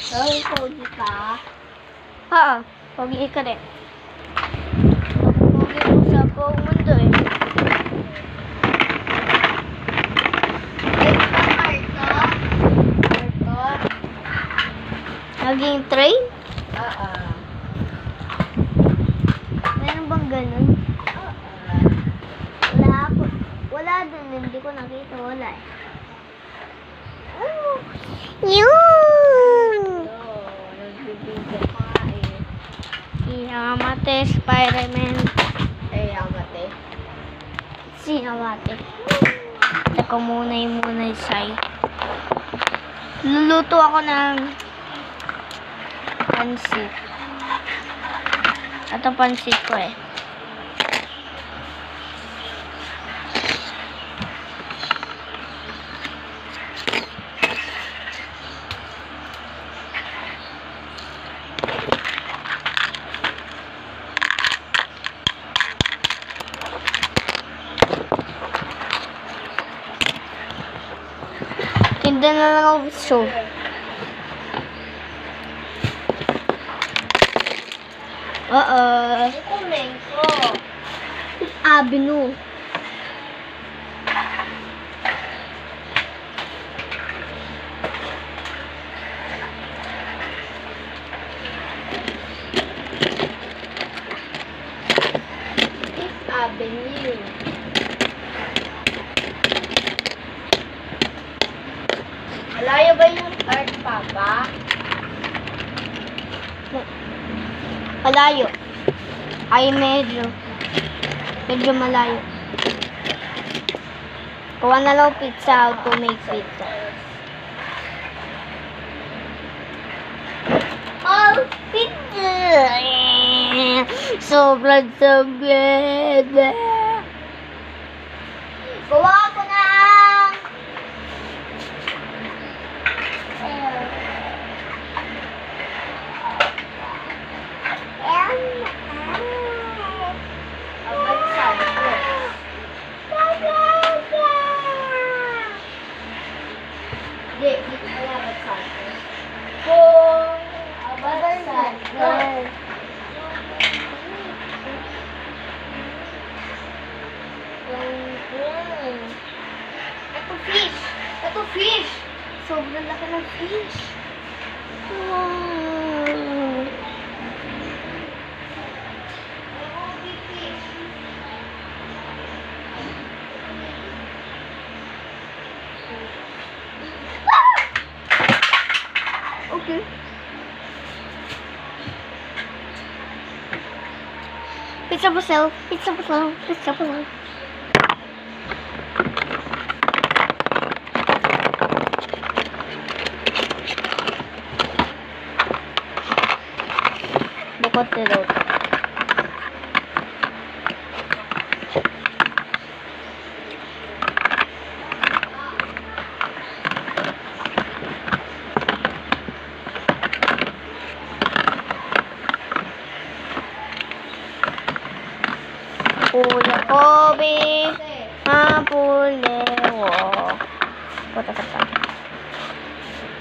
Ay, pogi ka? Oo, pogi ka rin. Pogi mo sa buong mundo eh. Marco? Naging train? Oo. Meron bang ganun? Wala ako. Wala dun. Hindi ko nakita. Wala eh. Oh, yun! Nagbibigay pa nga eh. Yamate, Spider-Man. Yamate. Si Yamate. Teka muna yung say. Luluto ako ng pansit. Ito pansit ko eh. Tinda na lang ako gusto. Oo. Ito mengko. Avenue. Fifth Avenue. Malayo ba yung start, Papa? Malayo. Ay, medyo malayo. Kuha na lang pizza, how to make pizza. Oh, Pizza! Sobrang sabit. gawa ko ng... Abad Santos. Hindi, dito pala Abad Santos. Kung Abad Santos. Ito fish! Ito fish! Sobrang laki ng fish! Wow. Okay. Pizza for sale. Pizza for sale. Pizza for sale. Bukod nilo. Kuya Kobe, Mapulewo. Puta sa